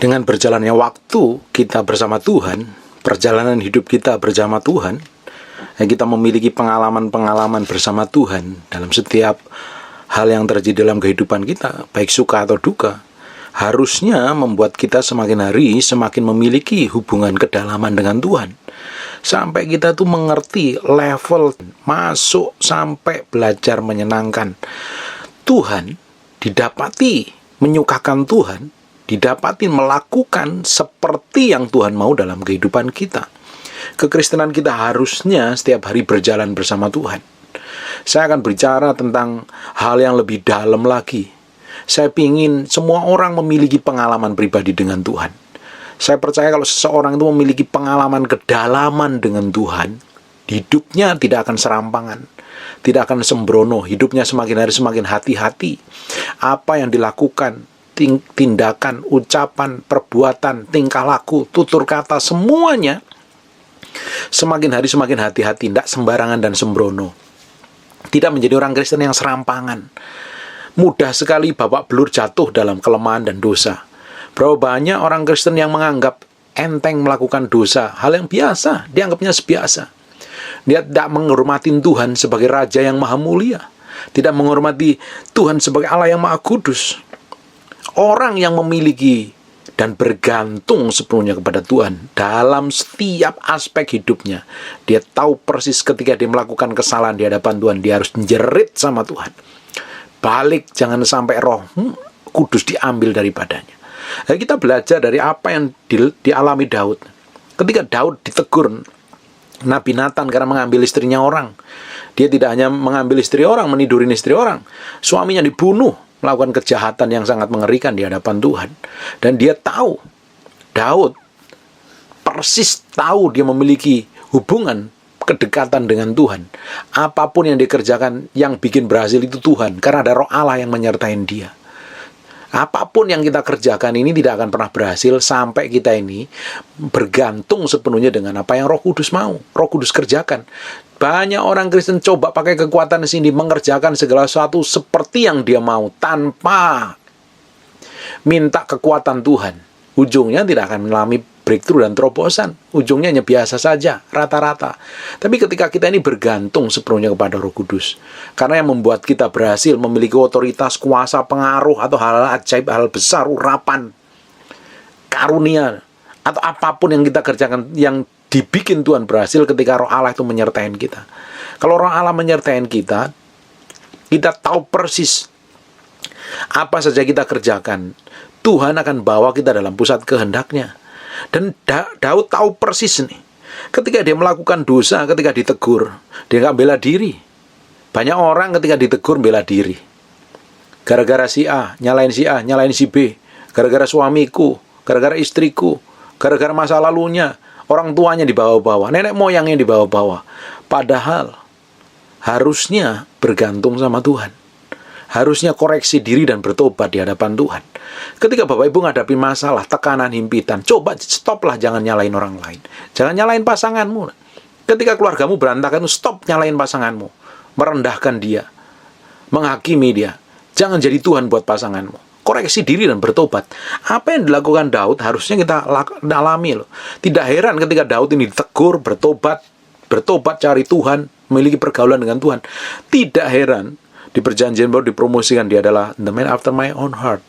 Dengan berjalannya waktu kita bersama Tuhan, perjalanan hidup kita bersama Tuhan, kita memiliki pengalaman-pengalaman bersama Tuhan dalam setiap hal yang terjadi dalam kehidupan kita, baik suka atau duka, harusnya membuat kita semakin hari semakin memiliki hubungan kedalaman dengan Tuhan. Sampai kita tuh mengerti level masuk sampai belajar menyenangkan Tuhan, didapati menyukakan Tuhan, didapati melakukan seperti yang Tuhan mau dalam kehidupan kita. Kekristenan kita harusnya setiap hari berjalan bersama Tuhan. Saya akan bicara tentang hal yang lebih dalam lagi. Saya ingin semua orang memiliki pengalaman pribadi dengan Tuhan. Saya percaya kalau seseorang itu memiliki pengalaman kedalaman dengan Tuhan, hidupnya tidak akan serampangan, tidak akan sembrono, hidupnya semakin hari semakin hati-hati. Apa yang dilakukan, tindakan, ucapan, perbuatan, tingkah laku, tutur kata, semuanya semakin hari semakin hati-hati, tidak sembarangan dan sembrono. Tidak menjadi orang Kristen yang serampangan. Mudah sekali babak belur jatuh dalam kelemahan dan dosa. Berapa banyak orang Kristen yang menganggap enteng melakukan dosa, hal yang biasa, dianggapnya sebiasa. Dia tidak menghormati Tuhan sebagai Raja yang Maha Mulia, tidak menghormati Tuhan sebagai Allah yang Maha Kudus. Orang yang memiliki dan bergantung sepenuhnya kepada Tuhan dalam setiap aspek hidupnya, dia tahu persis ketika dia melakukan kesalahan di hadapan Tuhan, dia harus menjerit sama Tuhan. Balik, jangan sampai Roh Kudus diambil daripadanya. Nah, kita belajar dari apa yang dialami Daud. Ketika Daud ditegur Nabi Nathan karena mengambil istrinya orang, dia tidak hanya mengambil istri orang, menidurin istri orang, suaminya dibunuh, melakukan kejahatan yang sangat mengerikan di hadapan Tuhan. Dan dia tahu, Daud persis tahu dia memiliki hubungan kedekatan dengan Tuhan. Apapun yang dikerjakan yang bikin berhasil itu Tuhan, karena ada Roh Allah yang menyertai dia. Apapun yang kita kerjakan ini tidak akan pernah berhasil sampai kita ini bergantung sepenuhnya dengan apa yang Roh Kudus mau, Roh Kudus kerjakan. Banyak orang Kristen coba pakai kekuatan sini mengerjakan segala sesuatu seperti yang dia mau tanpa minta kekuatan Tuhan. Ujungnya tidak akan mengalami breakthrough dan terobosan. Ujungnya hanya biasa saja, rata-rata. Tapi ketika kita ini bergantung sepenuhnya kepada Roh Kudus, karena yang membuat kita berhasil memiliki otoritas, kuasa, pengaruh, atau hal-hal ajaib, hal besar, urapan, karunia, atau apapun yang kita kerjakan yang dibikin Tuhan berhasil ketika Roh Allah itu menyertai kita. Kalau Roh Allah menyertai kita, kita tahu persis apa saja kita kerjakan, Tuhan akan bawa kita dalam pusat kehendaknya. Dan Daud tahu persis nih, ketika dia melakukan dosa, ketika ditegur, dia nggak bela diri. Banyak orang ketika ditegur bela diri. Gara-gara si A, nyalain si B. Gara-gara suamiku, gara-gara istriku, gara-gara masa lalunya, orang tuanya dibawa-bawa, nenek moyangnya dibawa-bawa. Padahal harusnya bergantung sama Tuhan. Harusnya koreksi diri dan bertobat di hadapan Tuhan. Ketika Bapak Ibu menghadapi masalah, tekanan, himpitan, coba stoplah, jangan nyalain orang lain. Jangan nyalain pasanganmu. Ketika keluargamu berantakan, stop nyalain pasanganmu. Merendahkan dia, menghakimi dia. Jangan jadi Tuhan buat pasanganmu. Koreksi diri dan bertobat. Apa yang dilakukan Daud harusnya kita alami loh. Tidak heran ketika Daud ini ditegur, bertobat cari Tuhan, memiliki pergaulan dengan Tuhan. Tidak heran di perjanjian baru dipromosikan dia adalah the man after my own heart.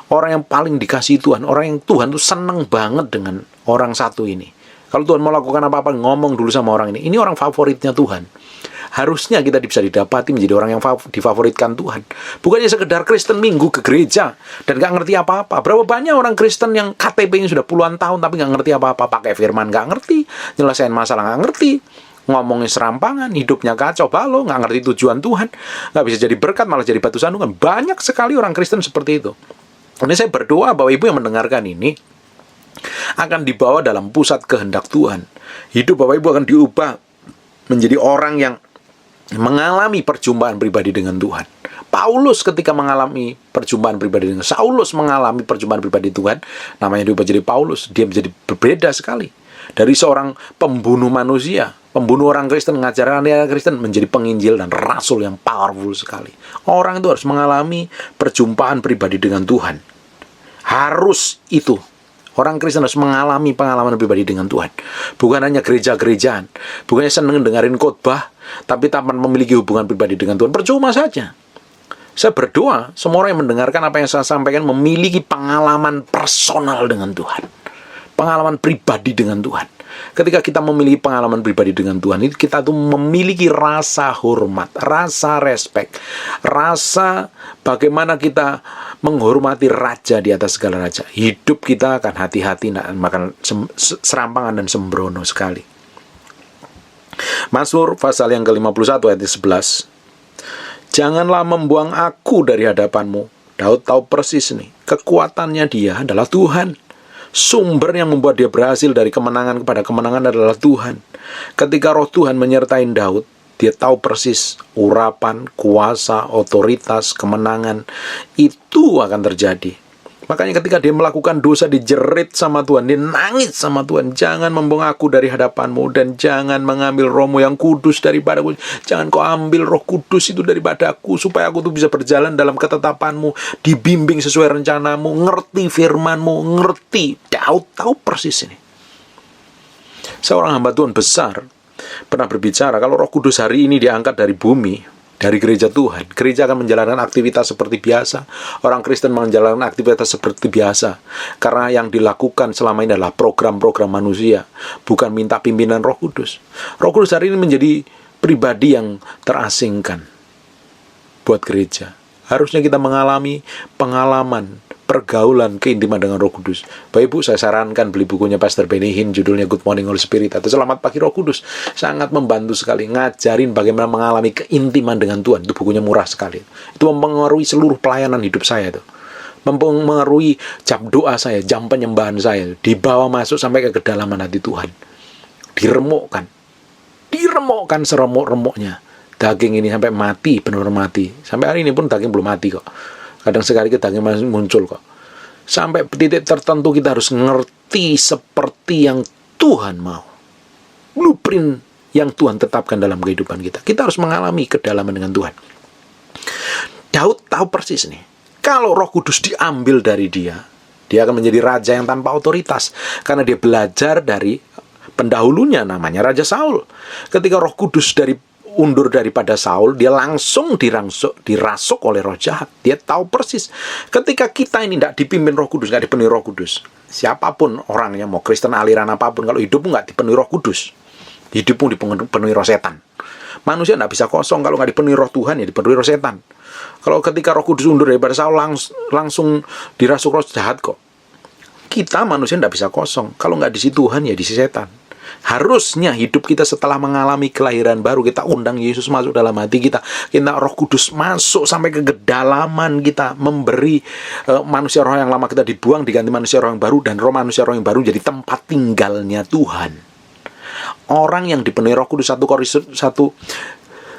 Orang yang paling dikasihi Tuhan, orang yang Tuhan tuh seneng banget dengan orang satu ini. Kalau Tuhan mau lakukan apa-apa, ngomong dulu sama orang ini. Ini orang favoritnya Tuhan. Harusnya kita bisa didapati menjadi orang yang difavoritkan Tuhan. Bukannya sekedar Kristen minggu ke gereja dan gak ngerti apa-apa. Berapa banyak orang Kristen yang KTP-nya sudah puluhan tahun tapi gak ngerti apa-apa. Pakai firman gak ngerti, nyelesain masalah gak ngerti, ngomongin serampangan, hidupnya kacau balau, nggak ngerti tujuan Tuhan, nggak bisa jadi berkat, malah jadi batu sandungan. Banyak sekali orang Kristen seperti itu. Ini saya berdoa Bapak Ibu yang mendengarkan ini akan dibawa dalam pusat kehendak Tuhan. Hidup Bapak Ibu akan diubah menjadi orang yang mengalami perjumpaan pribadi dengan Tuhan. Paulus ketika mengalami perjumpaan pribadi dengan Saulus, mengalami perjumpaan pribadi Tuhan, namanya diubah jadi Paulus. Dia menjadi berbeda sekali. Dari seorang pembunuh manusia, pembunuh orang Kristen, mengajarkan orang Kristen, menjadi penginjil dan rasul yang powerful sekali. Orang itu harus mengalami perjumpaan pribadi dengan Tuhan. Harus itu. Orang Kristen harus mengalami pengalaman pribadi dengan Tuhan. Bukan hanya gereja-gerejaan. Bukannya seneng dengerin khotbah, tapi tanpa memiliki hubungan pribadi dengan Tuhan. Percuma saja. Saya berdoa, semua orang yang mendengarkan apa yang saya sampaikan memiliki pengalaman personal dengan Tuhan. Pengalaman pribadi dengan Tuhan. Ketika kita memiliki pengalaman pribadi dengan Tuhan, kita tuh memiliki rasa hormat, rasa respect, rasa bagaimana kita menghormati raja di atas segala raja. Hidup kita akan hati-hati, makan serampangan dan sembrono sekali. Mazmur pasal yang ke-51 ayat 11. Janganlah membuang aku dari hadapanmu. Daud tahu persis nih, kekuatannya dia adalah Tuhan. Sumber yang membuat dia berhasil dari kemenangan kepada kemenangan adalah Tuhan. Ketika roh Tuhan menyertai Daud, dia tahu persis urapan, kuasa, otoritas, kemenangan itu akan terjadi. Makanya ketika dia melakukan dosa, dijerit sama Tuhan, dia nangis sama Tuhan. Jangan membuang aku dari hadapanmu, dan jangan mengambil rohmu yang kudus daripadaku. Jangan kau ambil roh kudus itu daripadaku, supaya aku tuh bisa berjalan dalam ketetapanmu, dibimbing sesuai rencanamu, ngerti firmanmu, ngerti. Daud tahu persis ini. Seorang hamba Tuhan besar pernah berbicara, kalau roh kudus hari ini diangkat dari bumi, dari gereja Tuhan, gereja akan menjalankan aktivitas seperti biasa. Orang Kristen menjalankan aktivitas seperti biasa. Karena yang dilakukan selama ini adalah program-program manusia, bukan minta pimpinan Roh Kudus. Roh Kudus hari ini menjadi pribadi yang terasingkan buat gereja. Harusnya kita mengalami pengalaman, pergaulan, keintiman dengan Roh Kudus. Bapak Ibu, saya sarankan beli bukunya Pastor Benny Hinn, judulnya Good Morning Holy Spirit atau Selamat Pagi Roh Kudus. Sangat membantu sekali, ngajarin bagaimana mengalami keintiman dengan Tuhan. Itu bukunya murah sekali. Itu mempengaruhi seluruh pelayanan hidup saya itu. Mempengaruhi jam doa saya, jam penyembahan saya. Dibawa masuk sampai ke kedalaman hati Tuhan. Diremukkan seremuk-remuknya. Daging ini sampai mati, benar-benar mati. Sampai hari ini pun daging belum mati kok. Kadang sekali daging masih muncul kok. Sampai titik tertentu kita harus ngerti seperti yang Tuhan mau. Blueprint yang Tuhan tetapkan dalam kehidupan kita. Kita harus mengalami kedalaman dengan Tuhan. Daud tahu persis nih. Kalau Roh Kudus diambil dari dia akan menjadi raja yang tanpa otoritas. Karena dia belajar dari pendahulunya, namanya Raja Saul. Ketika Roh Kudus undur daripada Saul, dia langsung dirasuk oleh roh jahat. Dia tahu persis. Ketika kita ini tidak dipimpin Roh Kudus, tidak dipenuhi Roh Kudus, siapapun orangnya, mau Kristen aliran apapun, kalau hidupmu nggak dipenuhi Roh Kudus, hidupmu dipenuhi roh setan. Manusia tidak bisa kosong kalau nggak dipenuhi Roh Tuhan, ya dipenuhi roh setan. Kalau ketika Roh Kudus undur daripada Saul, langsung dirasuk roh jahat kok. Kita manusia tidak bisa kosong. Kalau nggak diisi Tuhan, ya diisi setan. Harusnya hidup kita setelah mengalami kelahiran baru, kita undang Yesus masuk dalam hati kita. Kita Roh Kudus masuk sampai ke kedalaman kita, memberi manusia roh yang lama kita dibuang, diganti manusia roh yang baru, dan roh manusia roh yang baru jadi tempat tinggalnya Tuhan. Orang yang dipenuhi Roh Kudus, 1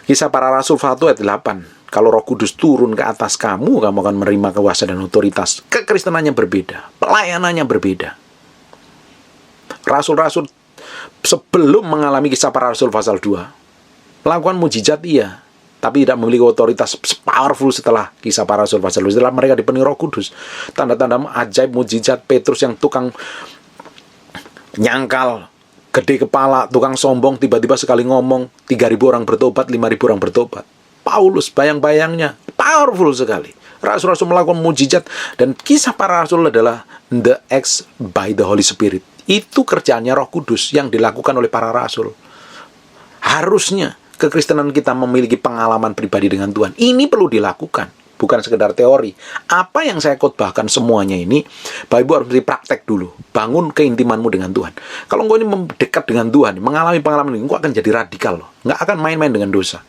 Kisah Para Rasul 1 ayat 8. Kalau Roh Kudus turun ke atas kamu akan menerima kuasa dan otoritas. Kekristenannya berbeda, pelayanannya berbeda. Rasul-rasul sebelum mengalami Kisah Para Rasul pasal 2, melakukan mujizat iya, tapi tidak memiliki otoritas powerful setelah Kisah Para Rasul pasal 2. Setelah mereka dipenuhi Roh Kudus, tanda-tanda ajaib mujizat, Petrus yang tukang nyangkal, gede kepala, tukang sombong, tiba-tiba sekali ngomong 3.000 orang bertobat, 5.000 orang bertobat. Paulus bayang-bayangnya powerful sekali. Rasul-rasul melakukan mujizat, dan Kisah Para Rasul adalah the acts by the Holy Spirit. Itu kerjaannya Roh Kudus yang dilakukan oleh para rasul. Harusnya kekristenan kita memiliki pengalaman pribadi dengan Tuhan. Ini perlu dilakukan, bukan sekedar teori. Apa yang saya khotbahkan semuanya ini, Bapak Ibu harus praktek dulu. Bangun keintimanmu dengan Tuhan. Kalau engkau ini mendekat dengan Tuhan, mengalami pengalaman ini, engkau akan jadi radikal loh. Nggak akan main-main dengan dosa.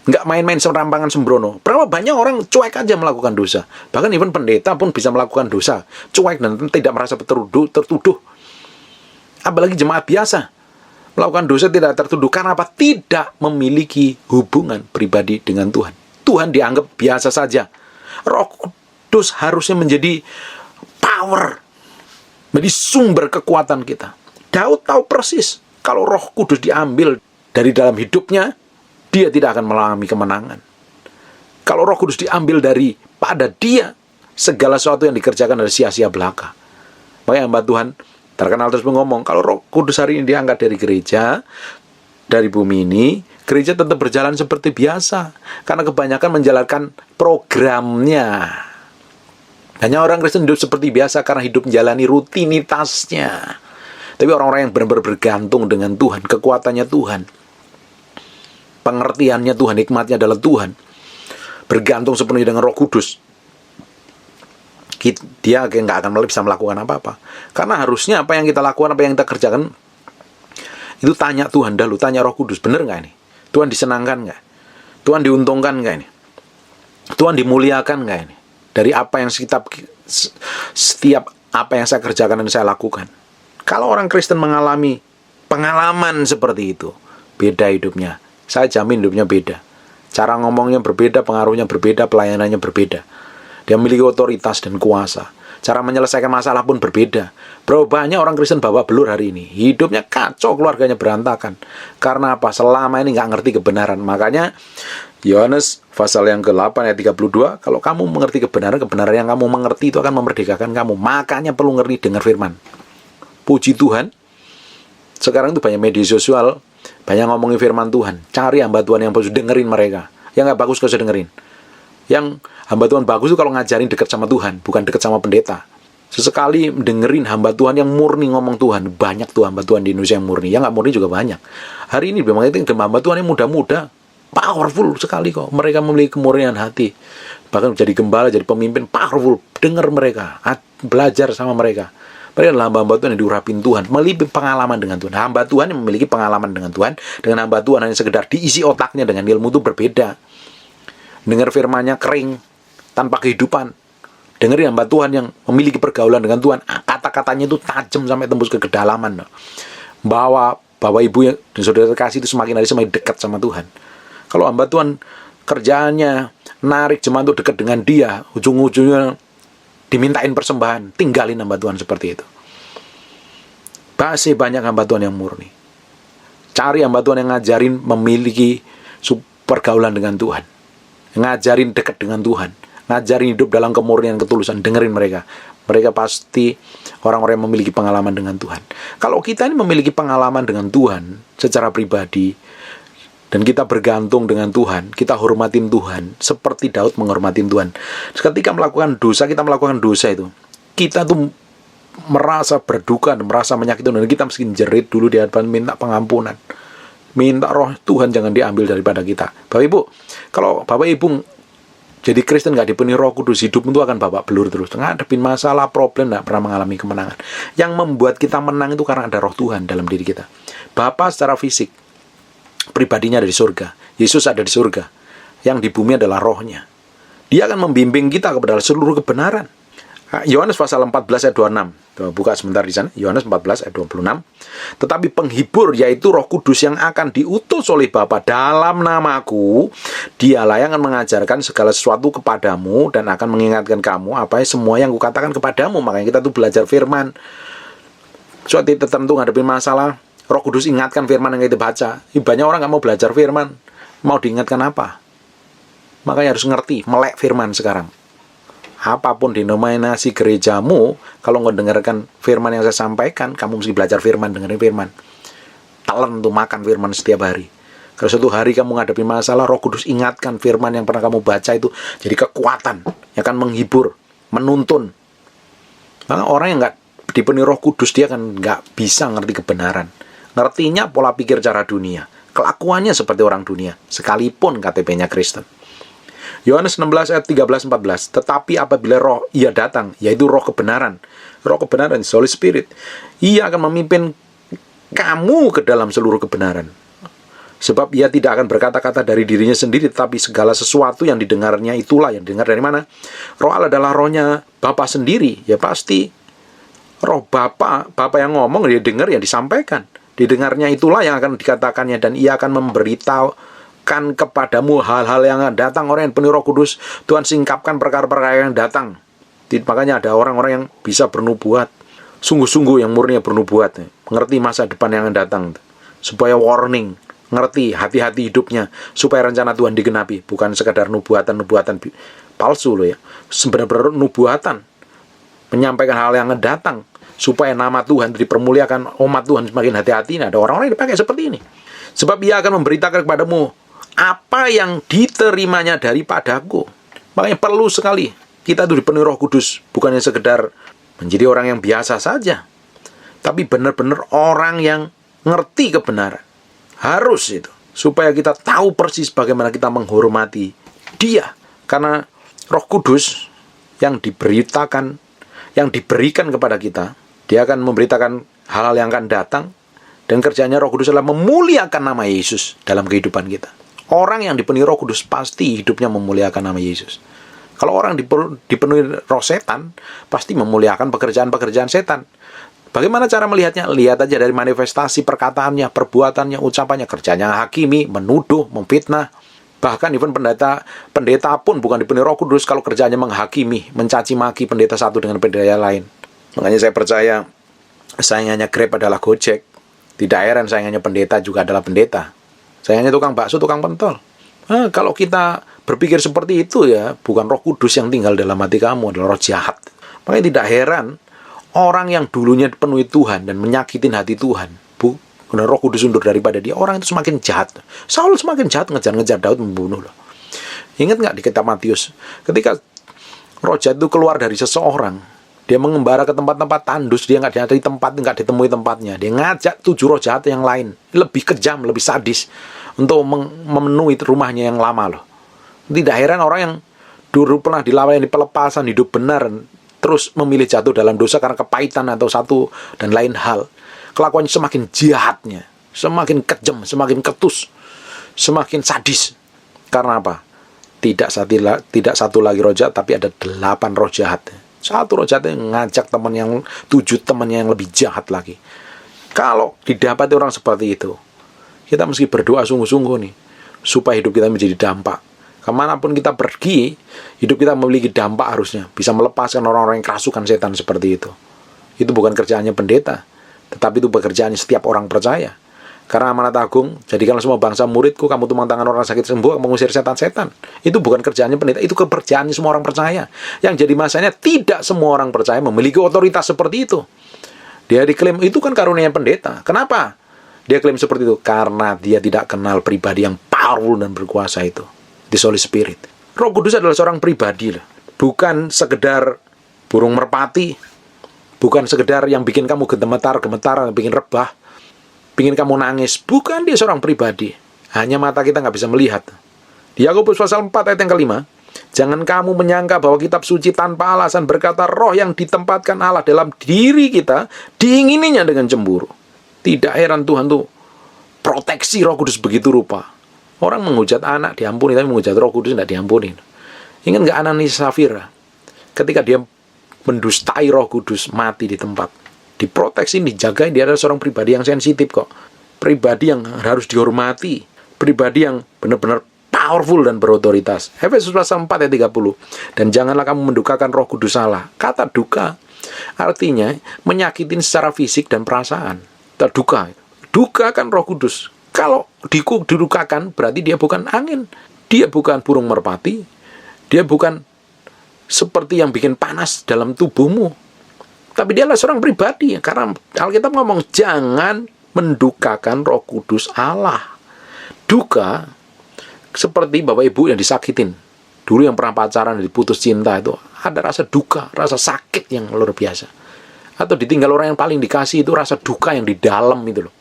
Nggak main-main serampangan sembrono. Berapa banyak orang cuek aja melakukan dosa. Bahkan even pendeta pun bisa melakukan dosa. Cuek dan tidak merasa tertuduh. Apalagi jemaat biasa melakukan dosa tidak tertuduh. Karena apa? Tidak memiliki hubungan pribadi dengan Tuhan. Tuhan dianggap biasa saja. Roh Kudus harusnya menjadi power, menjadi sumber kekuatan kita. Daud tahu persis kalau Roh Kudus diambil dari dalam hidupnya, dia tidak akan mengalami kemenangan. Kalau Roh Kudus diambil daripada dia, segala sesuatu yang dikerjakan adalah sia-sia belaka. Makanya hamba Tuhan terkenal terus ngomong, kalau Roh Kudus hari ini diangkat dari gereja, dari bumi ini, gereja tetap berjalan seperti biasa. Karena kebanyakan menjalankan programnya. Hanya orang Kristen hidup seperti biasa karena hidup menjalani rutinitasnya. Tapi orang-orang yang benar-benar bergantung dengan Tuhan, kekuatannya Tuhan, pengertiannya Tuhan, hikmatnya adalah Tuhan, bergantung sepenuhnya dengan Roh Kudus, dia nggak akan bisa melakukan apa-apa. Karena harusnya apa yang kita lakukan, apa yang kita kerjakan, itu tanya Tuhan dulu, tanya Roh Kudus, bener nggak ini? Tuhan disenangkan nggak? Tuhan diuntungkan nggak ini? Tuhan dimuliakan nggak ini? Dari apa yang setiap apa yang saya kerjakan dan saya lakukan. Kalau orang Kristen mengalami pengalaman seperti itu, beda hidupnya. Saya jamin hidupnya beda. Cara ngomongnya berbeda, pengaruhnya berbeda, pelayanannya berbeda. Dia memiliki otoritas dan kuasa. Cara menyelesaikan masalah pun berbeda. Berapa banyak orang Kristen babak belur hari ini. Hidupnya kacau, keluarganya berantakan. Karena apa? Selama ini nggak ngerti kebenaran. Makanya Yohanes pasal yang ke-8 ayat 32, kalau kamu mengerti kebenaran, kebenaran yang kamu mengerti itu akan memerdekakan kamu. Makanya perlu ngerti dengar firman. Puji Tuhan, sekarang itu banyak media sosial, banyak ngomongin firman Tuhan. Cari hamba Tuhan yang bagus, dengerin mereka. Yang nggak bagus, gak usah dengerin. Yang hamba Tuhan bagus itu kalau ngajarin dekat sama Tuhan, bukan dekat sama pendeta. Sesekali dengerin hamba Tuhan yang murni ngomong Tuhan. Banyak tuh hamba Tuhan di Indonesia yang murni. Yang nggak murni juga banyak. Hari ini memang itu hamba Tuhan yang muda-muda, powerful sekali kok. Mereka memiliki kemurnian hati. Bahkan jadi gembala, jadi pemimpin, powerful. Dengar mereka, belajar sama mereka. Mereka adalah hamba Tuhan yang diurapin Tuhan, memiliki pengalaman dengan Tuhan. Hamba Tuhan yang memiliki pengalaman dengan Tuhan, dengan hamba Tuhan hanya sekedar diisi otaknya dengan ilmu itu berbeda. Dengar firman-Nya kering, tanpa kehidupan. Dengerin hamba Tuhan yang memiliki pergaulan dengan Tuhan, kata-katanya itu tajam sampai tembus ke kedalaman. Bahwa Bapak Ibu yang dan saudara kasih itu semakin hari semakin dekat sama Tuhan. Kalau hamba Tuhan kerjaannya narik jemaat itu dekat dengan dia, ujung-ujungnya dimintain persembahan, tinggalin hamba Tuhan seperti itu. Masih banyak hamba Tuhan yang murni. Cari hamba Tuhan yang ngajarin memiliki pergaulan dengan Tuhan, ngajarin dekat dengan Tuhan, ngajarin hidup dalam kemurnian ketulusan. Dengerin mereka. Mereka pasti orang-orang yang memiliki pengalaman dengan Tuhan. Kalau kita ini memiliki pengalaman dengan Tuhan secara pribadi, dan kita bergantung dengan Tuhan, kita hormatin Tuhan, seperti Daud menghormatin Tuhan. Ketika melakukan dosa, kita melakukan dosa itu, kita tuh merasa berduka, merasa menyakiti, dan kita mesti jerit dulu di hadapan, minta pengampunan. Minta roh Tuhan jangan diambil daripada kita. Bapak Ibu, kalau Bapak Ibu jadi Kristen nggak dipenuhi Roh Kudus, hidup itu akan babak belur terus. Ngadepin masalah, problem, nggak pernah mengalami kemenangan. Yang membuat kita menang itu karena ada roh Tuhan dalam diri kita. Bapa secara fisik, pribadinya ada di surga. Yesus ada di surga. Yang di bumi adalah rohnya. Dia akan membimbing kita kepada seluruh kebenaran. Yohanes pasal 14 ayat 26. Buka sebentar di sana. Yohanes 14 ayat 26. Tetapi penghibur, yaitu Roh Kudus yang akan diutus oleh Bapa dalam namaku, dialah yang akan mengajarkan segala sesuatu kepadamu dan akan mengingatkan kamu apa semua yang kukatakan kepadamu. Makanya kita tuh belajar firman. Suatu tertentu ngadepin masalah, Roh Kudus ingatkan firman yang kita baca. Banyak orang nggak mau belajar firman. Mau diingatkan apa? Makanya harus ngerti, melek firman sekarang. Apapun denominasi gerejamu, kalau mendengarkan firman yang saya sampaikan, kamu mesti belajar firman, dengerin firman. Telan tuh makan firman setiap hari. Kalau suatu hari kamu menghadapi masalah, Roh Kudus ingatkan firman yang pernah kamu baca itu jadi kekuatan, yang akan menghibur, menuntun. Maka orang yang nggak dipenuhi Roh Kudus, dia kan nggak bisa ngerti kebenaran. Ngertinya pola pikir cara dunia. Kelakuannya seperti orang dunia, sekalipun KTP-nya Kristen. Yohanes 16 ayat 13-14. Tetapi apabila roh ia datang, yaitu roh kebenaran, Holy Spirit, ia akan memimpin kamu ke dalam seluruh kebenaran. Sebab ia tidak akan berkata-kata dari dirinya sendiri, tetapi segala sesuatu yang didengarnya itulah. Yang didengar dari mana? Roh Allah adalah rohnya Bapa sendiri. Ya pasti roh Bapa yang ngomong, dia dengar, yang disampaikan. Didengarnya itulah yang akan dikatakannya, dan ia akan memberitahukan kepadamu hal-hal yang datang. Orang yang penuh Roh Kudus, Tuhan singkapkan perkara-perkara yang datang. Makanya ada orang-orang yang bisa bernubuat, sungguh-sungguh yang murni bernubuat, mengerti masa depan yang akan datang, supaya warning, ngerti hati-hati hidupnya, supaya rencana Tuhan digenapi. Bukan sekadar nubuatan palsu loh ya, sebenarnya nubuatan, menyampaikan hal yang akan datang, supaya nama Tuhan dipermuliakan, umat Tuhan semakin hati-hati. Nah, ada orang-orang yang dipakai seperti ini. Sebab ia akan memberitakan kepadamu apa yang diterimanya daripadaku. Makanya perlu sekali kita itu dipenuhi Roh Kudus, bukannya sekedar menjadi orang yang biasa saja, tapi benar-benar orang yang ngerti kebenaran. Harus itu, supaya kita tahu persis bagaimana kita menghormati Dia. Karena Roh Kudus yang diberitakan, yang diberikan kepada kita, Dia akan memberitakan hal-hal yang akan datang. Dan kerjanya Roh Kudus adalah memuliakan nama Yesus dalam kehidupan kita. Orang yang dipenuhi Roh Kudus pasti hidupnya memuliakan nama Yesus. Kalau orang dipenuhi roh setan, pasti memuliakan pekerjaan-pekerjaan setan. Bagaimana cara melihatnya? Lihat aja dari manifestasi perkataannya, perbuatannya, ucapannya, kerjanya hakimi, menuduh, memfitnah. Bahkan even pendeta pun bukan dipenuhi Roh Kudus kalau kerjanya menghakimi, mencaci maki pendeta satu dengan pendeta lain. Makanya saya percaya saingannya Grab adalah Gojek. Tidak heran saingannya pendeta juga adalah pendeta. Saingannya tukang bakso, tukang pentol. Kalau kita berpikir seperti itu ya, bukan Roh Kudus yang tinggal dalam hati kamu, adalah roh jahat. Makanya tidak heran orang yang dulunya dipenuhi Tuhan dan menyakitin hati Tuhan, karena Roh Kudus undur daripada dia, orang itu semakin jahat. Saul semakin jahat, ngejar-ngejar Daud, membunuh loh. Ingat nggak di kitab Matius, ketika roh jahat itu keluar dari seseorang, dia mengembara ke tempat-tempat tandus, dia nggak di tempat, nggak ditemui tempatnya. Dia ngajak 7 roh jahat yang lain, lebih kejam, lebih sadis, untuk memenuhi rumahnya yang lama loh. Tidak heran orang yang dulu pernah dilayani pelepasan, hidup benar, terus memilih jatuh dalam dosa karena kepahitan atau satu dan lain hal. Kelakuannya semakin jahatnya, semakin kejam, semakin ketus, semakin sadis. Karena apa? Tidak satu lagi roh jahat, tapi ada 8 roh jahat. Satu roh jahat yang ngajak teman yang 7 temannya yang lebih jahat lagi. Kalau didapati orang seperti itu, kita mesti berdoa sungguh-sungguh nih, supaya hidup kita menjadi dampak. Kemanapun kita pergi, hidup kita memiliki dampak harusnya. Bisa melepaskan orang-orang yang kerasukan setan seperti itu. Itu bukan kerjaannya pendeta, tetapi itu pekerjaannya setiap orang percaya. Karena amanat agung, jadikanlah semua bangsa muridku, kamu tumpang tangan orang sakit sembuh, mengusir setan-setan. Itu bukan kerjaannya pendeta, itu kepercayaannya semua orang percaya. Yang jadi masalahnya, tidak semua orang percaya memiliki otoritas seperti itu. Dia diklaim, itu kan karunia pendeta. Kenapa dia klaim seperti itu? Karena dia tidak kenal pribadi yang powerful dan berkuasa itu, the Holy Spirit. Roh Kudus adalah seorang pribadi lah. Bukan sekedar burung merpati, bukan sekedar yang bikin kamu gemetar, bikin rebah, bikin kamu nangis. Bukan, dia seorang pribadi. Hanya mata kita nggak bisa melihat. Di Yakobus pasal 4 ayat yang kelima, jangan kamu menyangka bahwa kitab suci tanpa alasan berkata roh yang ditempatkan Allah dalam diri kita diingininya dengan cemburu. Tidak heran Tuhan tuh proteksi Roh Kudus begitu rupa. Orang menghujat anak diampuni, tapi menghujat Roh Kudus tidak diampuni. Ingat nggak Ananias Safira? Ketika dia mendustai Roh Kudus, mati di tempat. Diproteksi, dijagain. Dia adalah seorang pribadi yang sensitif kok. Pribadi yang harus dihormati. Pribadi yang benar-benar powerful dan berotoritas. Efesus pasal 4 ayat 30. Dan janganlah kamu mendukakan Roh Kudus Allah. Kata duka artinya menyakitin secara fisik dan perasaan. Duka. Duka kan Roh Kudus. Kalau didukakan berarti dia bukan angin. Dia bukan burung merpati. Dia bukan seperti yang bikin panas dalam tubuhmu. Tapi dia adalah seorang pribadi. Karena Alkitab ngomong jangan mendukakan Roh Kudus Allah. Duka seperti bapak ibu yang disakitin. Dulu yang pernah pacaran diputus cinta itu ada rasa duka, rasa sakit yang luar biasa. Atau ditinggal orang yang paling dikasih itu rasa duka yang di dalam itu loh.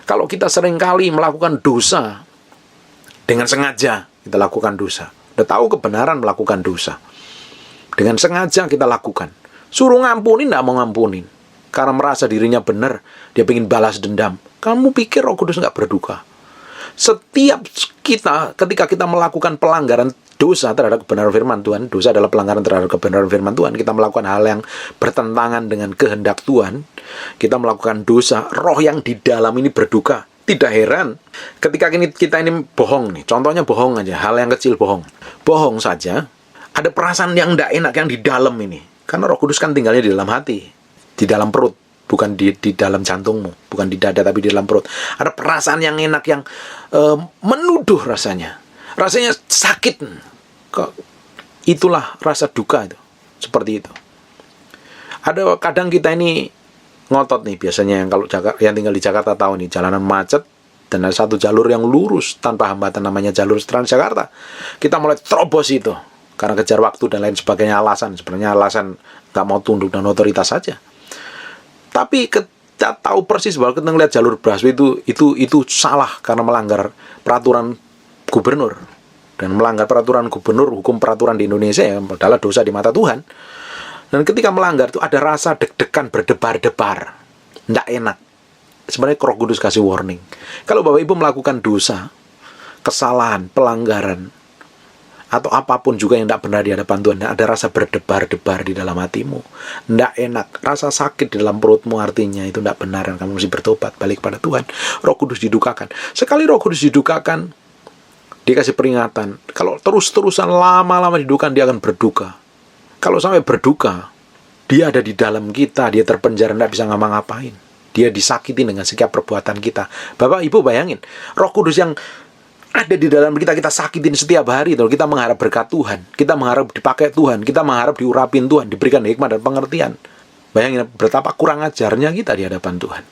Kalau kita seringkali melakukan dosa dengan sengaja, kita lakukan dosa. Udah tahu kebenaran melakukan dosa. Dengan sengaja kita lakukan. Suruh ngampunin, tidak mau ngampunin. Karena merasa dirinya benar, dia ingin balas dendam. Kamu pikir Roh Kudus nggak berduka? Setiap kita, ketika kita melakukan pelanggaran dosa terhadap kebenaran firman Tuhan, dosa adalah pelanggaran terhadap kebenaran firman Tuhan, kita melakukan hal yang bertentangan dengan kehendak Tuhan, kita melakukan dosa, roh yang di dalam ini berduka. Tidak heran ketika kita ini bohong nih, contohnya bohong aja, hal yang kecil bohong. Bohong saja, ada perasaan yang tidak enak yang di dalam ini. Karena Roh Kudus kan tinggalnya di dalam hati, di dalam perut, bukan di dalam jantungmu, bukan di dada tapi di dalam perut. Ada perasaan yang enak yang menuduh rasanya sakit. Itulah rasa duka itu, seperti itu. Ada kadang kita ini ngotot nih biasanya yang tinggal di Jakarta tahu nih, jalanan macet dan ada satu jalur yang lurus tanpa hambatan namanya jalur Transjakarta. Kita mulai terobos itu karena kejar waktu dan lain sebagainya, sebenarnya alasan nggak mau tunduk dan otoritas saja. Tapi kita tahu persis bahwa kita ngeliat jalur busway itu salah karena melanggar peraturan gubernur. Dan melanggar peraturan gubernur, hukum peraturan di Indonesia ya adalah dosa di mata Tuhan. Dan ketika melanggar itu ada rasa deg-degan, berdebar-debar, tidak enak. Sebenarnya Roh Kudus kasih warning. Kalau Bapak Ibu melakukan dosa, kesalahan, pelanggaran, atau apapun juga yang tidak benar di hadapan Tuhan, ada rasa berdebar-debar di dalam hatimu, tidak enak, rasa sakit di dalam perutmu, artinya itu tidak benar dan kamu mesti bertobat, balik pada Tuhan. Roh Kudus didukakan. Sekali Roh Kudus didukakan, dia kasih peringatan. Kalau terus-terusan lama-lama didukakan, dia akan berduka. Kalau sampai berduka, dia ada di dalam kita, dia terpenjara, tidak bisa ngapa-ngapain. Dia disakiti dengan setiap perbuatan kita. Bapak Ibu bayangin, Roh Kudus yang ada di dalam kita sakitin setiap hari. Kita mengharap berkat Tuhan, kita mengharap dipakai Tuhan, kita mengharap diurapin Tuhan, diberikan hikmat dan pengertian. Bayangin betapa kurang ajarnya kita di hadapan Tuhan.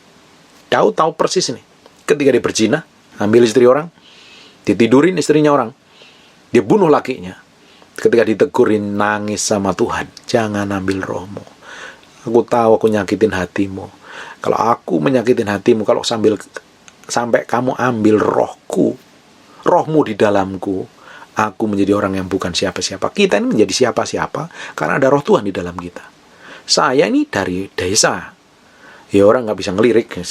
Tahu persis ini. Ketika dia berzina, ambil istri orang, ditidurin istrinya orang, dia bunuh lakinya. Ketika ditegurin, nangis sama Tuhan, jangan ambil rohmu. Aku tahu aku nyakitin hatimu. Kalau aku menyakitin hatimu, kalau sampai kamu ambil rohmu di dalamku, aku menjadi orang yang bukan siapa-siapa. Kita ini menjadi siapa-siapa karena ada roh Tuhan di dalam kita. Saya ini dari desa, ya orang nggak bisa ngelirik.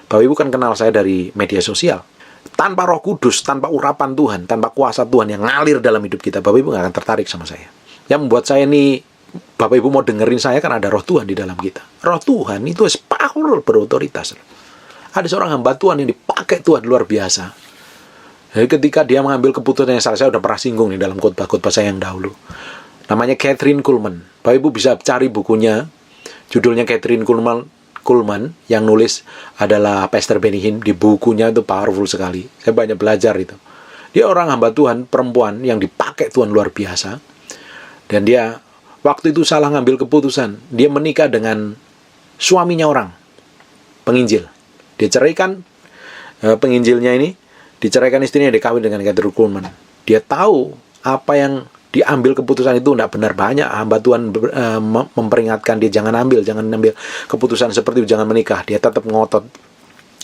Bapak Ibu kan kenal saya dari media sosial. Tanpa Roh Kudus, tanpa urapan Tuhan, tanpa kuasa Tuhan yang ngalir dalam hidup kita, Bapak Ibu nggak akan tertarik sama saya. Yang membuat saya ini, Bapak Ibu mau dengerin saya kan ada Roh Tuhan di dalam kita. Roh Tuhan itu power, berotoritas. Ada seorang hamba Tuhan yang dipakai Tuhan luar biasa. Jadi ketika dia mengambil keputusan yang salah, saya sudah pernah singgung nih dalam khotbah-khotbah saya yang dahulu. Namanya Kathryn Kuhlman. Bapak Ibu bisa cari bukunya. Judulnya Kathryn Kuhlman, yang nulis adalah Pastor Benny Hinn. Di bukunya itu powerful sekali. Saya banyak belajar itu. Dia orang hamba Tuhan, perempuan yang dipakai Tuhan luar biasa. Dan dia waktu itu salah ngambil keputusan. Dia menikah dengan suaminya orang, penginjil. Dia ceraikan penginjilnya ini, diceraikan istrinya, dikawin dengan Kathryn Kuhlman. Dia tahu apa yang diambil keputusan itu tidak benar. Banyak hamba Tuhan memperingatkan dia, jangan ambil keputusan seperti itu, jangan menikah. Dia tetap ngotot.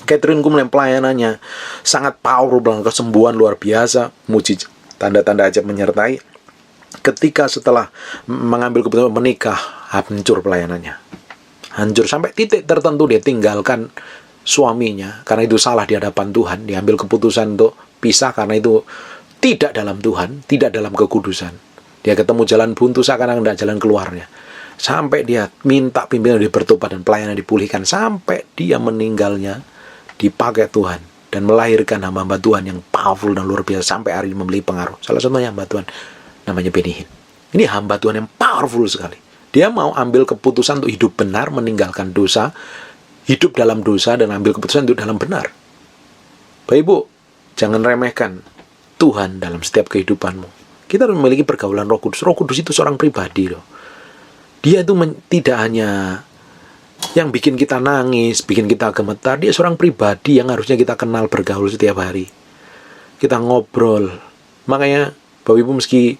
Kathryn Kuhlman pelayanannya sangat powerful, kesembuhan luar biasa, mujizat, tanda-tanda ajaib menyertai. Ketika setelah mengambil keputusan menikah, hancur pelayanannya. Hancur sampai titik tertentu dia tinggalkan suaminya karena itu salah di hadapan Tuhan. Diambil keputusan untuk pisah karena itu tidak dalam Tuhan, tidak dalam kekudusan. Dia ketemu jalan buntu seakan-akan tidak jalan keluarnya. Sampai dia minta pimpinan dia bertobat dan pelayanan dipulihkan. Sampai dia meninggalnya dipakai Tuhan dan melahirkan hamba-hamba Tuhan yang powerful dan luar biasa sampai hari ini memiliki pengaruh. Salah satunya hamba Tuhan namanya Benny Hinn. Ini hamba Tuhan yang powerful sekali. Dia mau ambil keputusan untuk hidup benar, meninggalkan dosa, hidup dalam dosa dan ambil keputusan untuk dalam benar. Bapak Ibu, jangan remehkan Tuhan dalam setiap kehidupanmu. Kita harus memiliki pergaulan Roh Kudus. Roh Kudus itu seorang pribadi loh. Dia itu tidak hanya yang bikin kita nangis, bikin kita gemetar. Dia seorang pribadi yang harusnya kita kenal, bergaul setiap hari. Kita ngobrol. Makanya Bapak Ibu meski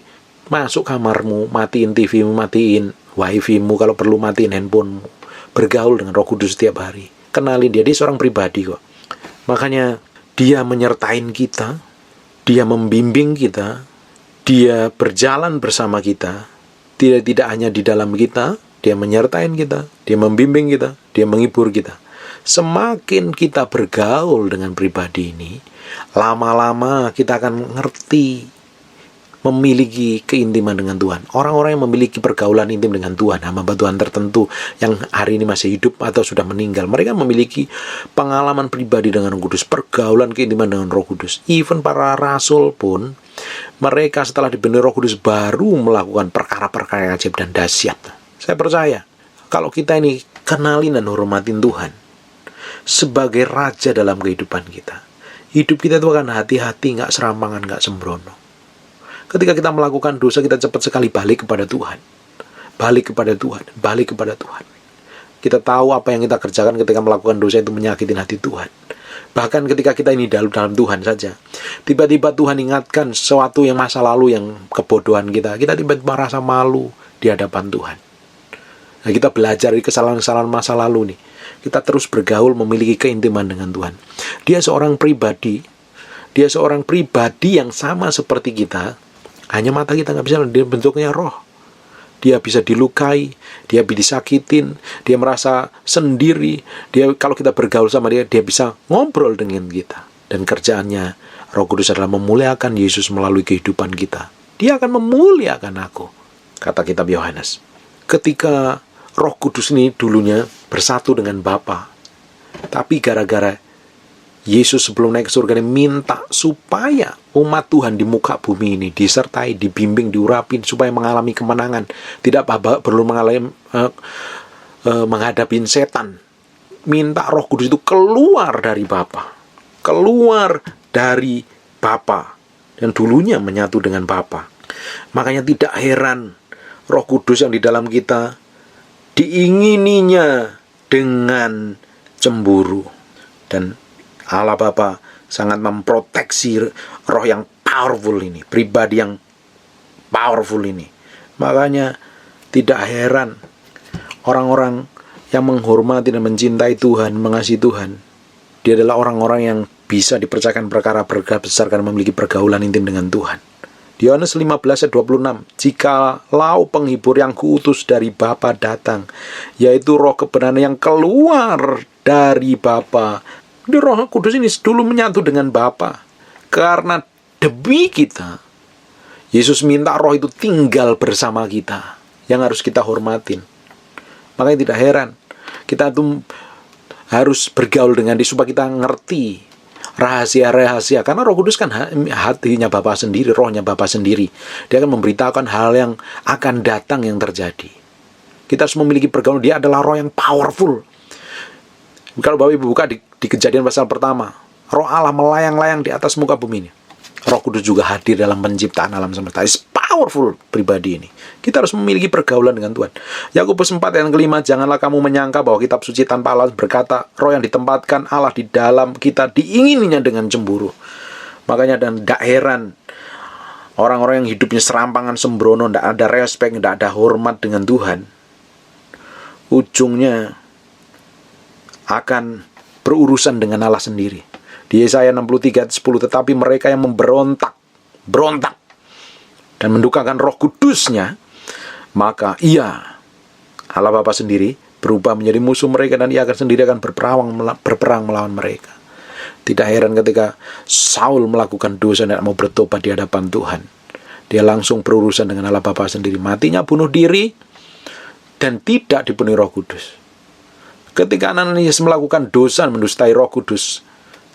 masuk kamarmu, matiin TV-mu, matiin wifi-mu, kalau perlu matiin handphonemu. Bergaul dengan Roh Kudus setiap hari. Kenalin dia seorang pribadi kok. Makanya dia menyertain kita, dia membimbing kita, dia berjalan bersama kita. Tidak hanya di dalam kita, dia menyertai kita, dia membimbing kita, dia menghibur kita. Semakin kita bergaul dengan pribadi ini, lama-lama kita akan ngerti, memiliki keintiman dengan Tuhan. Orang-orang yang memiliki pergaulan intim dengan Tuhan, hamba Tuhan tertentu yang hari ini masih hidup atau sudah meninggal, mereka memiliki pengalaman pribadi dengan Roh Kudus, pergaulan keintiman dengan Roh Kudus. Even para rasul pun, mereka setelah dipenuhi Roh Kudus baru melakukan perkara-perkara ajaib dan dahsyat. Saya percaya, kalau kita ini kenalin dan hormatin Tuhan sebagai Raja dalam kehidupan kita, hidup kita itu akan hati-hati, nggak serampangan, nggak sembrono. Ketika kita melakukan dosa, kita cepat sekali balik kepada Tuhan. Balik kepada Tuhan, balik kepada Tuhan. Kita tahu apa yang kita kerjakan ketika melakukan dosa itu menyakiti hati Tuhan. Bahkan ketika kita ini dalam Tuhan saja, tiba-tiba Tuhan ingatkan sesuatu yang masa lalu, yang kebodohan kita tiba-tiba merasa malu di hadapan Tuhan. Nah, kita belajar dari kesalahan-kesalahan masa lalu nih. Kita terus bergaul, memiliki keintiman dengan Tuhan. Dia seorang pribadi yang sama seperti kita, hanya mata kita nggak bisa, dia bentuknya roh. Dia bisa dilukai, dia disakitin, dia merasa sendiri. Dia, kalau kita bergaul sama dia, dia bisa ngobrol dengan kita. Dan kerjaannya Roh Kudus adalah memuliakan Yesus melalui kehidupan kita. Dia akan memuliakan aku, kata kitab Yohanes. Ketika Roh Kudus ini dulunya bersatu dengan Bapa, tapi gara-gara Yesus sebelum naik ke surga ini minta supaya umat Tuhan di muka bumi ini disertai, dibimbing, diurapin supaya mengalami kemenangan. Tidak perlu menghadapi setan. Minta Roh Kudus itu keluar dari Bapa. Keluar dari Bapa. Dan dulunya menyatu dengan Bapa. Makanya tidak heran Roh Kudus yang di dalam kita diingininya dengan cemburu. Dan Allah Bapa sangat memproteksi roh yang powerful ini, pribadi yang powerful ini. Makanya tidak heran orang-orang yang menghormati dan mencintai Tuhan, mengasihi Tuhan, dia adalah orang-orang yang bisa dipercayakan perkara besar karena memiliki pergaulan intim dengan Tuhan. Di Yohanes 15 ayat 26, jikalau penghibur yang kuutus dari Bapa datang, yaitu roh kebenaran yang keluar dari Bapa. Di Roh Kudus ini dulu menyatu dengan Bapa. Karena demi kita, Yesus minta roh itu tinggal bersama kita, yang harus kita hormatin. Makanya tidak heran kita tuh harus bergaul dengan dia supaya kita ngerti rahasia-rahasia. Karena Roh Kudus kan hatinya Bapa sendiri, rohnya Bapa sendiri. Dia akan memberitakan hal yang akan datang yang terjadi. Kita harus memiliki pergaulan. Dia adalah roh yang powerful. Kalau Bapak Ibu buka di Kejadian pasal pertama, roh Allah melayang-layang di atas muka bumi ini. Roh Kudus juga hadir dalam penciptaan alam semesta. It's powerful pribadi ini. Kita harus memiliki pergaulan dengan Tuhan. Yakobus 4 ayat 5, janganlah kamu menyangka bahwa kitab suci tanpa Allah berkata, roh yang ditempatkan Allah di dalam kita diingininya dengan cemburu. Makanya dan tidak heran orang-orang yang hidupnya serampangan sembrono, tidak ada respect, tidak ada hormat dengan Tuhan, ujungnya akan berurusan dengan Allah sendiri. Di Yesaya 63 ayat 10, tetapi mereka yang berontak dan mendukakan Roh Kudusnya, maka ia, Allah Bapa sendiri, berubah menjadi musuh mereka dan ia sendiri akan berperang melawan mereka. Tidak heran ketika Saul melakukan dosa dan mau bertobat di hadapan Tuhan, dia langsung berurusan dengan Allah Bapa sendiri. Matinya bunuh diri dan tidak dipenuhi Roh Kudus. Ketika Ananias melakukan dosa mendustai Roh Kudus,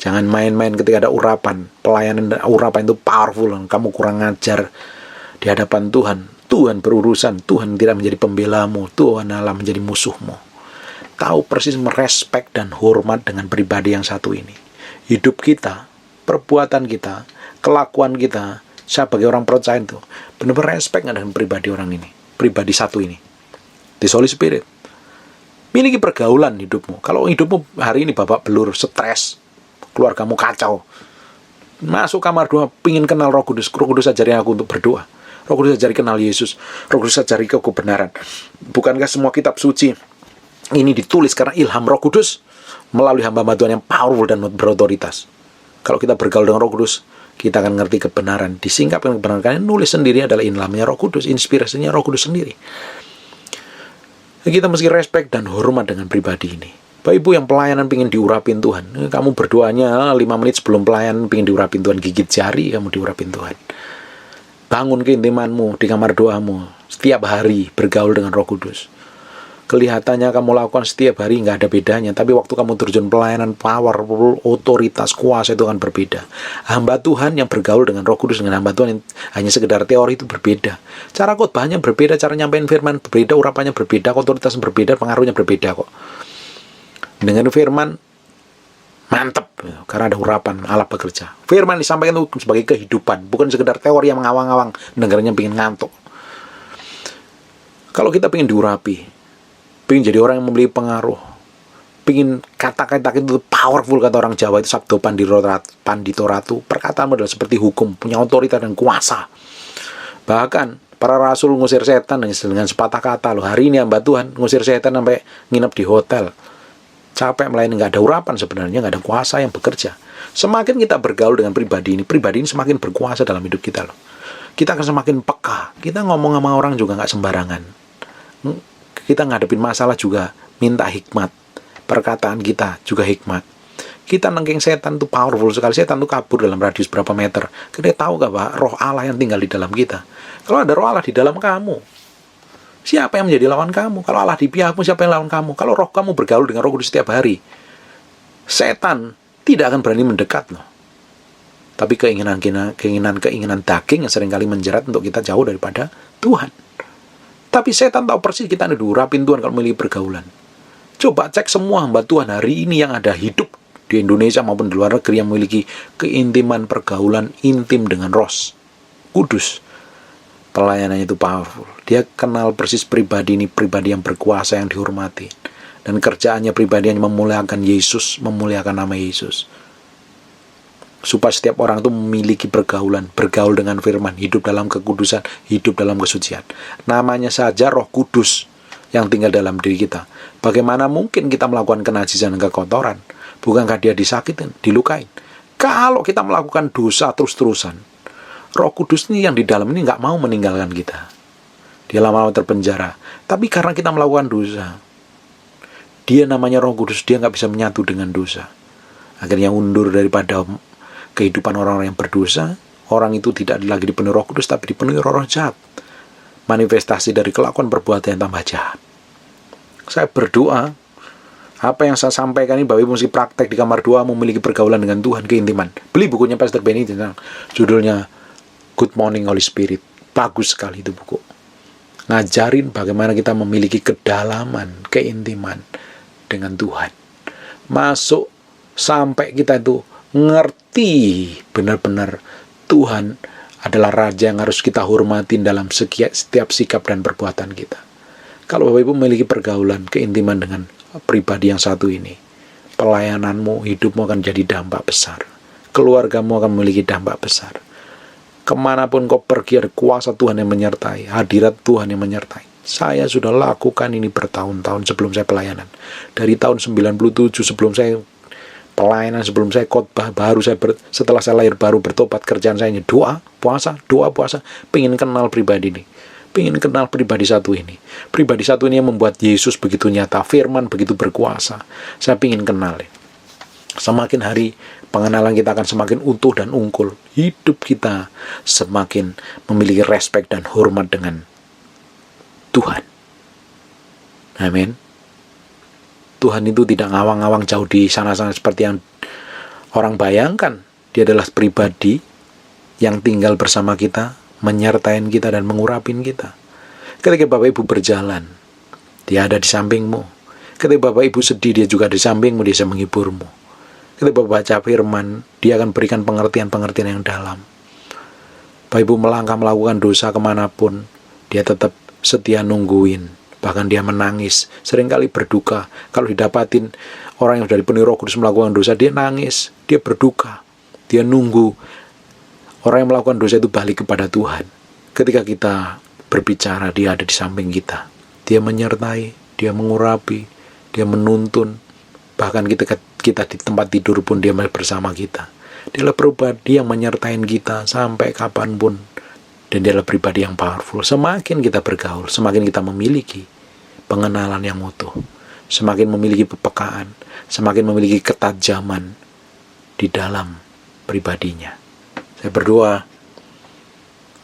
jangan main-main ketika ada urapan. Pelayanan dan urapan itu powerful. Kamu kurang ngajar di hadapan Tuhan. Tuhan berurusan. Tuhan tidak menjadi pembelamu. Tuhan Allah menjadi musuhmu. Tahu persis merespek dan hormat dengan pribadi yang satu ini. Hidup kita, perbuatan kita, kelakuan kita, saya sebagai orang percaya itu benar-benar respect dengan pribadi orang ini. Pribadi satu ini. The Holy Spirit. Miliki pergaulan hidupmu. Kalau hidupmu hari ini babak belur, stres, keluargamu kacau, masuk kamar doa, pingin kenal Roh Kudus. Roh Kudus ajarin aku untuk berdoa. Roh Kudus ajarin kenal Yesus. Roh Kudus ajarin kebenaran. Bukankah semua kitab suci ini ditulis karena ilham Roh Kudus melalui hamba Tuhan yang powerful dan berotoritas? Kalau kita bergaul dengan Roh Kudus, kita akan ngerti kebenaran. Disingkapkan kebenaran. Karena nulis sendiri adalah ilhamnya Roh Kudus, inspirasinya Roh Kudus sendiri. Kita mesti respect dan hormat dengan pribadi ini. Bapak Ibu yang pelayanan pengen diurapin Tuhan, kamu berdoanya 5 menit sebelum pelayanan pengen diurapin Tuhan, gigit jari kamu diurapin Tuhan. Bangun keintimanmu di kamar doamu setiap hari, bergaul dengan Roh Kudus. Kelihatannya kamu lakukan setiap hari nggak ada bedanya, tapi waktu kamu terjun pelayanan, power, otoritas, kuasa itu akan berbeda. Hamba Tuhan yang bergaul dengan Roh Kudus dengan hamba Tuhan yang hanya sekedar teori itu berbeda. Cara khotbahnya berbeda, cara nyampein firman berbeda, urapannya berbeda, otoritasnya berbeda, pengaruhnya berbeda kok. Dengan firman mantep, karena ada urapan Allah bekerja. Firman disampaikan itu sebagai kehidupan, bukan sekedar teori yang mengawang-awang, dengarnya pengen ngantuk. Kalau kita pengen diurapi, Pengen jadi orang yang memiliki pengaruh. Pengen kata-kata itu powerful, kata orang Jawa itu sabdo pandito ratu. Perkataanmu adalah seperti hukum, punya otoritas dan kuasa. Bahkan para rasul ngusir setan dengan sepatah kata loh. Hari ini hamba Tuhan ngusir setan sampai nginep di hotel. Capek melayani, nggak ada urapan sebenarnya, nggak ada kuasa yang bekerja. Semakin kita bergaul dengan pribadi ini semakin berkuasa dalam hidup kita loh. Kita akan semakin peka. Kita ngomong sama orang juga nggak sembarangan. Kita ngadepin masalah juga minta hikmat. Perkataan kita juga hikmat. Kita nengking setan tuh powerful sekali. Setan tuh kabur dalam radius berapa meter. Kita tahu gak Pak, roh Allah yang tinggal di dalam kita. Kalau ada roh Allah di dalam kamu, siapa yang menjadi lawan kamu? Kalau Allah di pihakmu, siapa yang lawan kamu? Kalau roh kamu bergaul dengan Roh Kudus setiap hari, setan tidak akan berani mendekat loh. Tapi keinginan daging yang seringkali menjerat untuk kita jauh daripada Tuhan. Tapi setan tahu persis kita diurapin Tuhan kalau memiliki pergaulan. Coba cek semua hamba Tuhan hari ini yang ada hidup di Indonesia maupun di luar negeri yang memiliki keintiman pergaulan intim dengan Roh Kudus. Pelayanannya itu powerful. Dia kenal persis pribadi ini, pribadi yang berkuasa, yang dihormati. Dan kerjaannya pribadi yang memuliakan Yesus, memuliakan nama Yesus. Supaya setiap orang itu memiliki pergaulan, bergaul dengan firman, hidup dalam kekudusan, hidup dalam kesucian. Namanya saja Roh Kudus yang tinggal dalam diri kita. Bagaimana mungkin kita melakukan kenajisan dan kekotoran? Bukankah dia disakitin, dilukain? Kalau kita melakukan dosa terus-terusan, Roh Kudus ini yang di dalam ini nggak mau meninggalkan kita. Dia lama-lama terpenjara. Tapi karena kita melakukan dosa, dia namanya Roh Kudus, dia nggak bisa menyatu dengan dosa. Akhirnya undur daripada kehidupan orang-orang yang berdosa. Orang itu tidak lagi dipenuhi Roh Kudus, tapi dipenuhi roh jahat. Manifestasi dari kelakuan perbuatan yang tambah jahat. Saya berdoa, apa yang saya sampaikan ini Bapak Ibu mesti praktek di kamar doa, memiliki pergaulan dengan Tuhan, keintiman. Beli bukunya Pastor Benny, judulnya Good Morning Holy Spirit. Bagus sekali itu buku. Ngajarin bagaimana kita memiliki kedalaman, keintiman dengan Tuhan. Masuk sampai kita itu ngerti benar-benar Tuhan adalah Raja yang harus kita hormatin dalam setiap sikap dan perbuatan kita. Kalau Bapak Ibu memiliki pergaulan, keintiman dengan pribadi yang satu ini, pelayananmu, hidupmu akan jadi dampak besar. Keluargamu akan memiliki dampak besar. Kemanapun kau pergi ada kuasa Tuhan yang menyertai, hadirat Tuhan yang menyertai. Saya sudah lakukan ini bertahun-tahun sebelum saya pelayanan. Dari tahun 97 sebelum saya pelayanan, sebelum saya khotbah, baru setelah saya lahir baru bertobat, kerjaan saya ini doa, puasa, pengen kenal pribadi ini. Pengen kenal pribadi satu ini. Pribadi satu ini yang membuat Yesus begitu nyata, firman begitu berkuasa. Saya pengen kenal. Semakin hari pengenalan kita akan semakin utuh dan unggul. Hidup kita semakin memiliki respek dan hormat dengan Tuhan. Amin. Tuhan itu tidak ngawang-ngawang jauh di sana-sana seperti yang orang bayangkan. Dia adalah pribadi yang tinggal bersama kita, menyertain kita dan mengurapin kita. Ketika Bapak Ibu berjalan, dia ada di sampingmu. Ketika Bapak Ibu sedih, dia juga di sampingmu, dia bisa menghiburmu. Ketika Bapak baca firman, dia akan berikan pengertian-pengertian yang dalam. Bapak Ibu melangkah melakukan dosa kemanapun, dia tetap setia nungguin. Bahkan dia menangis, seringkali berduka. Kalau didapatin orang yang sudah dipenuhi Roh Kudus melakukan dosa, dia nangis, dia berduka. Dia nunggu orang yang melakukan dosa itu balik kepada Tuhan. Ketika kita berbicara, dia ada di samping kita. Dia menyertai, dia mengurapi, dia menuntun. Bahkan kita di tempat tidur pun dia bersama kita. Dia adalah pribadi yang menyertai kita sampai kapanpun. Dan dia adalah pribadi yang powerful. Semakin kita bergaul, semakin kita memiliki pengenalan yang utuh. Semakin memiliki kepekaan, semakin memiliki ketajaman di dalam pribadinya. Saya berdoa,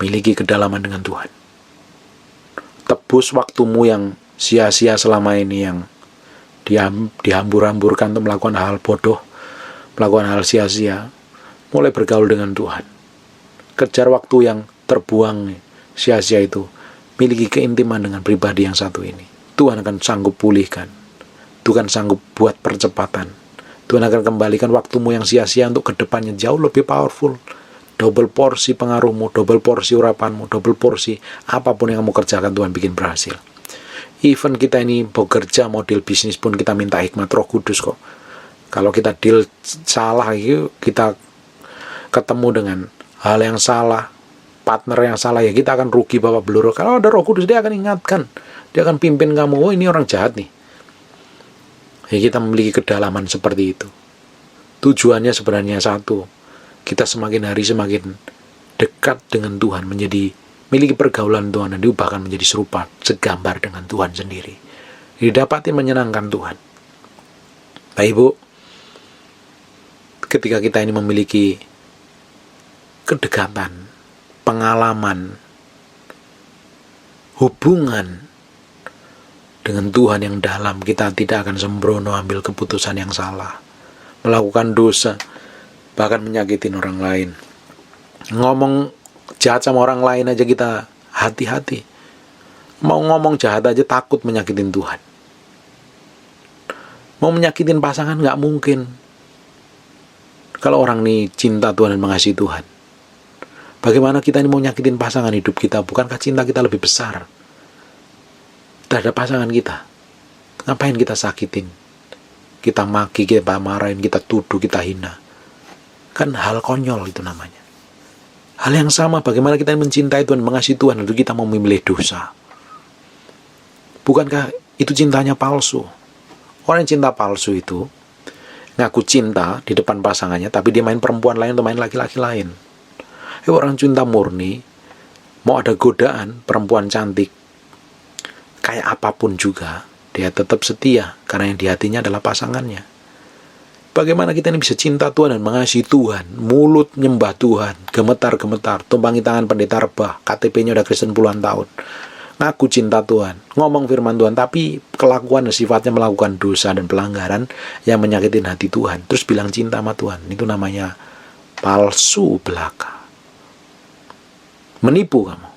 miliki kedalaman dengan Tuhan. Tebus waktumu yang sia-sia selama ini, yang dihambur-hamburkan untuk melakukan hal bodoh, melakukan hal sia-sia. Mulai bergaul dengan Tuhan. Kejar waktu yang terbuang sia-sia itu. Miliki keintiman dengan pribadi yang satu ini. Tuhan akan sanggup pulihkan. Tuhan sanggup buat percepatan. Tuhan akan kembalikan waktumu yang sia-sia untuk kedepannya jauh lebih powerful. Double porsi pengaruhmu, double porsi urapanmu, double porsi apapun yang kamu kerjakan Tuhan bikin berhasil. Even kita ini bekerja model bisnis pun kita minta hikmat Roh Kudus kok. Kalau kita deal salah, kita ketemu dengan hal yang salah, partner yang salah, ya kita akan rugi babak belur. Kalau ada Roh Kudus, dia akan ingatkan, dia akan pimpin kamu, oh ini orang jahat nih. Ya kita memiliki kedalaman seperti itu. Tujuannya sebenarnya satu, kita semakin hari semakin dekat dengan Tuhan, memiliki pergaulan Tuhan, dan bahkan menjadi serupa, segambar dengan Tuhan sendiri. Didapati menyenangkan Tuhan. Bapak Ibu, ketika kita ini memiliki kedekatan, pengalaman, hubungan dengan Tuhan yang dalam, kita tidak akan sembrono ambil keputusan yang salah, melakukan dosa, bahkan menyakitin orang lain. Ngomong jahat sama orang lain aja kita hati-hati. Mau ngomong jahat aja takut menyakitin Tuhan. Mau menyakitin pasangan nggak mungkin. Kalau orang ini cinta Tuhan dan mengasihi Tuhan, bagaimana kita ini mau nyakitin pasangan hidup kita? Bukankah cinta kita lebih besar terhadap pasangan kita? Ngapain kita sakitin? Kita maki, kita marahin, kita tuduh, kita hina. Kan hal konyol itu namanya. Hal yang sama, bagaimana kita mencintai Tuhan, mengasihi Tuhan, lalu kita mau memilih dosa. Bukankah itu cintanya palsu? Orang yang cinta palsu itu ngaku cinta di depan pasangannya, tapi dia main perempuan lain atau main laki-laki lain. Orang cinta murni, mau ada godaan perempuan cantik, kayak apapun juga, dia tetap setia, karena yang di hatinya adalah pasangannya. Bagaimana kita ini bisa cinta Tuhan dan mengasihi Tuhan, mulut nyembah Tuhan, gemetar-gemetar, tumpangi tangan pendeta rebah, KTP-nya udah Kristen puluhan tahun, ngaku cinta Tuhan, ngomong firman Tuhan, tapi kelakuan dan sifatnya melakukan dosa dan pelanggaran yang menyakitin hati Tuhan, terus bilang cinta sama Tuhan. Itu namanya palsu belaka. Menipu kamu,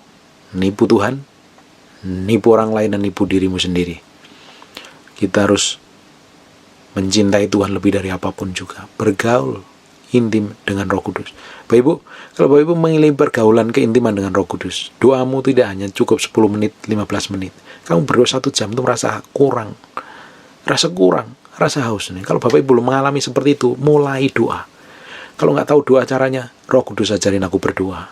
menipu Tuhan, nipu orang lain, dan nipu dirimu sendiri. Kita harus mencintai Tuhan lebih dari apapun juga, bergaul intim dengan Roh Kudus. Bapak Ibu, kalau Bapak Ibu memilih pergaulan keintiman dengan Roh Kudus, doamu tidak hanya cukup 10 menit, 15 menit. Kamu berdoa 1 jam itu merasa kurang, rasa haus. Kalau Bapak Ibu belum mengalami seperti itu, mulai doa. Kalau nggak tahu doa caranya, Roh Kudus ajarin aku berdoa.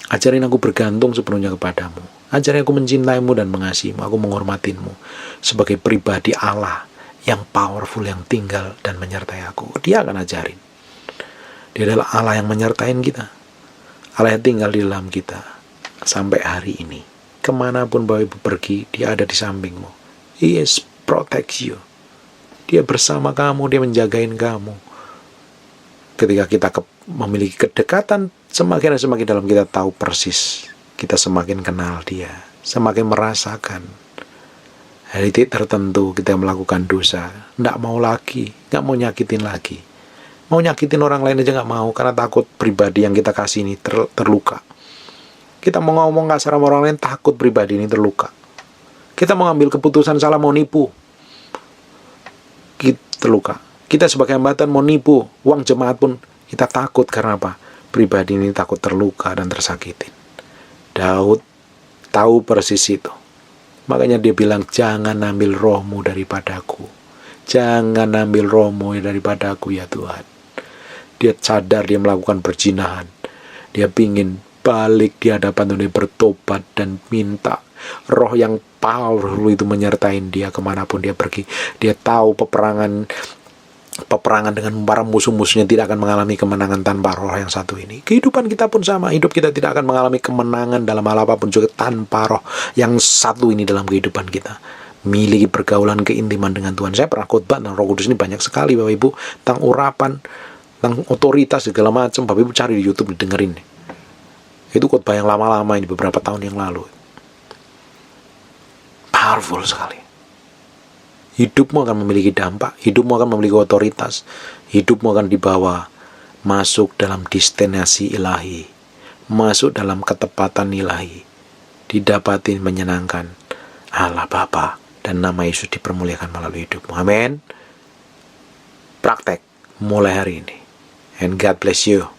Ajarin aku bergantung sepenuhnya kepadamu. Ajarin aku mencintaimu dan mengasihimu. Aku menghormatimu sebagai pribadi Allah yang powerful, yang tinggal dan menyertai aku. Dia akan ajarin. Dia adalah Allah yang menyertai kita, Allah yang tinggal di dalam kita sampai hari ini. Kemanapun Bapak Ibu pergi, dia ada di sampingmu. He is protects you. Dia bersama kamu, dia menjagain kamu. Ketika kita memiliki kedekatan, semakin dalam kita tahu persis, kita semakin kenal dia, semakin merasakan hari titik tertentu kita melakukan dosa, nggak mau lagi, nggak mau nyakitin lagi. Mau nyakitin orang lain aja nggak mau, karena takut pribadi yang kita kasih ini terluka. Kita mau ngomong kasar sama orang lain, takut pribadi ini terluka. Kita mau ngambil keputusan salah, mau nipu, kita terluka. Kita sebagai hambatan mau nipu uang jemaat pun kita takut, karena apa? Pribadi ini takut terluka dan tersakitin. Daud tahu persis itu. Makanya dia bilang, jangan ambil rohmu daripadaku. Jangan ambil rohmu daripadaku ya Tuhan. Dia sadar dia melakukan perzinahan. Dia pingin balik di hadapan Tuhan, dia bertobat dan minta roh yang powerful itu menyertai dia kemanapun dia pergi. Dia tahu peperangan dengan para musuh-musuhnya tidak akan mengalami kemenangan tanpa roh yang satu ini. Kehidupan kita pun sama. Hidup kita tidak akan mengalami kemenangan dalam hal apapun juga tanpa roh yang satu ini dalam kehidupan kita. Miliki pergaulan keintiman dengan Tuhan. Saya pernah khotbah tentang Roh Kudus ini banyak sekali Bapak Ibu, tentang urapan, tentang otoritas segala macam. Bapak Ibu cari di YouTube, dengerin. Itu khotbah yang lama-lama ini, beberapa tahun yang lalu. Powerful sekali. Hidupmu akan memiliki dampak, hidupmu akan memiliki otoritas, hidupmu akan dibawa masuk dalam destinasi ilahi, masuk dalam ketepatan ilahi, didapati menyenangkan Allah Bapa, dan nama Yesus dipermuliakan melalui hidupmu. Amin. Praktek mulai hari ini. And God bless you.